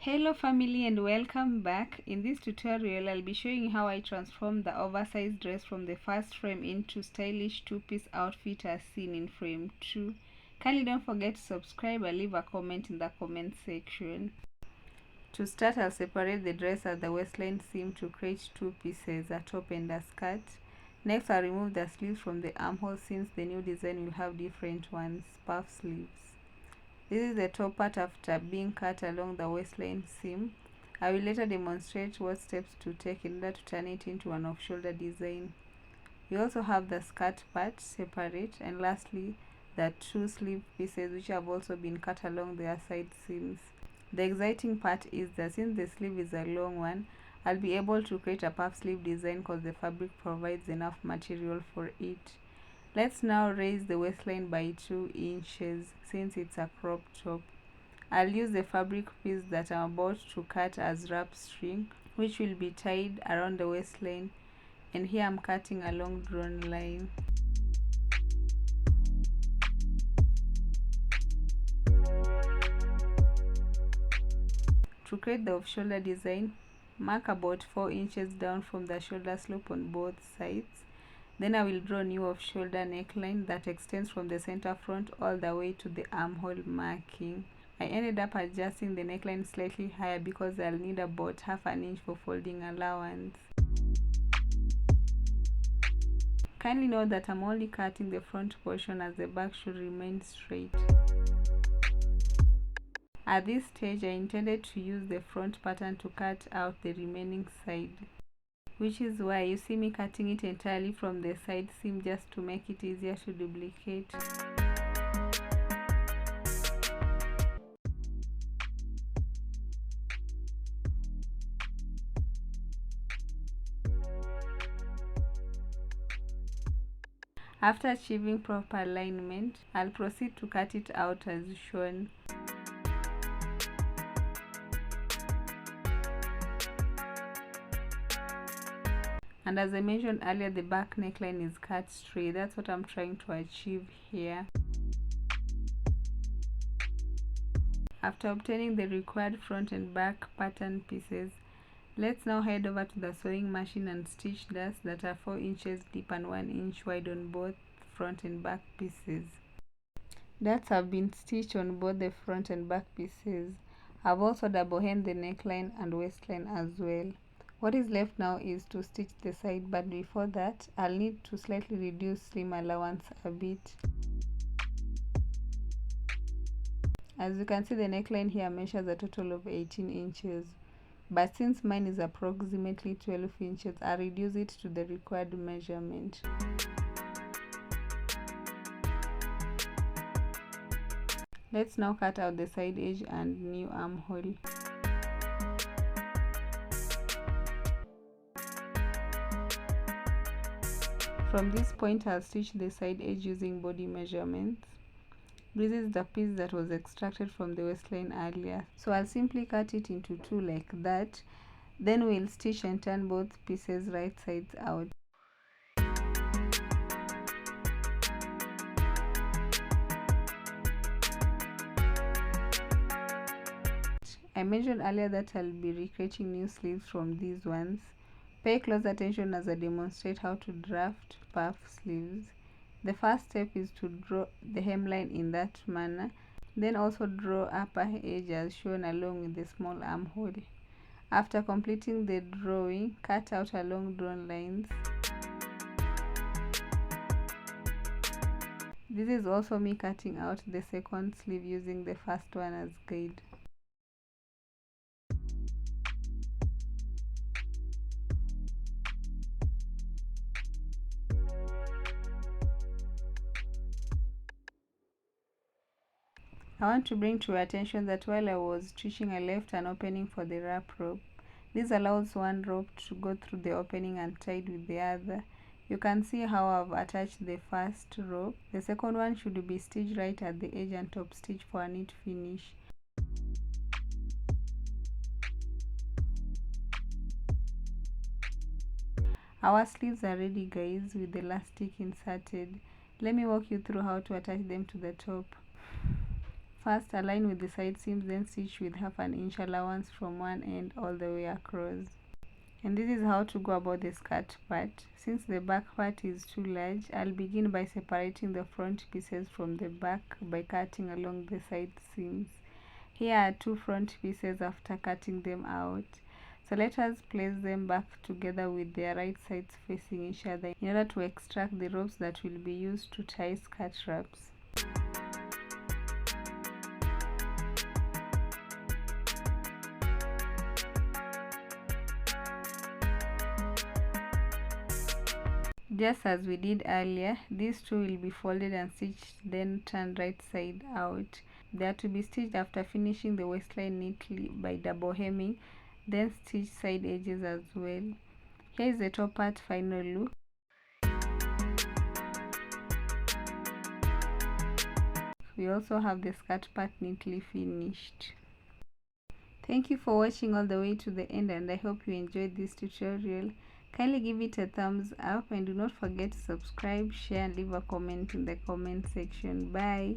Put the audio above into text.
Hello family and welcome back. In this tutorial I'll be showing you how I transformed the oversized dress from the first frame into stylish two-piece outfit as seen in frame 2. Kindly don't forget to subscribe and leave a comment in the comment section. To start, I'll separate the dress at the waistline seam to create two pieces, a top and a skirt. Next, I'll remove the sleeves from the armhole since the new design will have different ones, puff sleeves. This is the top part after being cut along the waistline seam. I will later demonstrate what steps to take in order to turn it into an off-shoulder design. We also have the skirt part separate, and lastly the two sleeve pieces which have also been cut along their side seams. The exciting part is that since the sleeve is a long one, I'll be able to create a puff sleeve design because the fabric provides enough material for it. Let's now raise the waistline by 2 inches since it's a crop top. I'll use the fabric piece that I'm about to cut as wrap string, which will be tied around the waistline, and here I'm cutting a long drawn line. To create the off-shoulder design, mark about 4 inches down from the shoulder slope on both sides. Then I will draw a new off-shoulder neckline that extends from the center front all the way to the armhole marking. I ended up adjusting the neckline slightly higher because I'll need about half an inch for folding allowance. Kindly note that I'm only cutting the front portion as the back should remain straight. At this stage, I intended to use the front pattern to cut out the remaining side, which is why you see me cutting it entirely from the side seam just to make it easier to duplicate. After achieving proper alignment, I'll proceed to cut it out as shown. And as I mentioned earlier, the back neckline is cut straight. That's what I'm trying to achieve here. After obtaining the required front and back pattern pieces, let's now head over to the sewing machine and stitch darts that are 4 inches deep and 1 inch wide on both front and back pieces. Darts have been stitched on both the front and back pieces. I've also double hemmed the neckline and waistline as well. What is left now is to stitch the side, but before that I'll need to slightly reduce seam allowance a bit. As you can see, the neckline here measures a total of 18 inches, but since mine is approximately 12 inches, I'll reduce it to the required measurement. Let's now cut out the side edge and new armhole. From this point, I'll stitch the side edge using body measurements. This is the piece that was extracted from the waistline earlier, so I'll simply cut it into two like that. Then we'll stitch and turn both pieces right sides out. I mentioned earlier that I'll be recreating new sleeves from these ones. Pay close attention as I demonstrate how to draft puff sleeves. The first step is to draw the hemline in that manner, then also draw upper edge as shown along with the small armhole. After completing the drawing, cut out a long drawn lines. This is also me cutting out the second sleeve using the first one as guide. I want to bring to your attention that while I was stitching, I left an opening for the wrap rope. This allows one rope to go through the opening and tied with the other. You can see how I've attached the first rope. The second one should be stitched right at the edge and top stitch for a neat finish. Our sleeves are ready guys, with the elastic inserted. Let me walk you through how to attach them to the top. First, align with the side seams, then stitch with half an inch allowance from one end all the way across. And this is how to go about the skirt part. Since the back part is too large, I'll begin by separating the front pieces from the back by cutting along the side seams. Here are two front pieces after cutting them out. So let us place them back together with their right sides facing each other in order to extract the ropes that will be used to tie skirt wraps. Just as we did earlier, these two will be folded and stitched, then turned right side out. They are to be stitched after finishing the waistline neatly by double hemming, then stitch side edges as well. Here is the top part final look. We also have the skirt part neatly finished. Thank you for watching all the way to the end, and I hope you enjoyed this tutorial. Kindly give it a thumbs up and do not forget to subscribe, share and leave a comment in the comment section. Bye.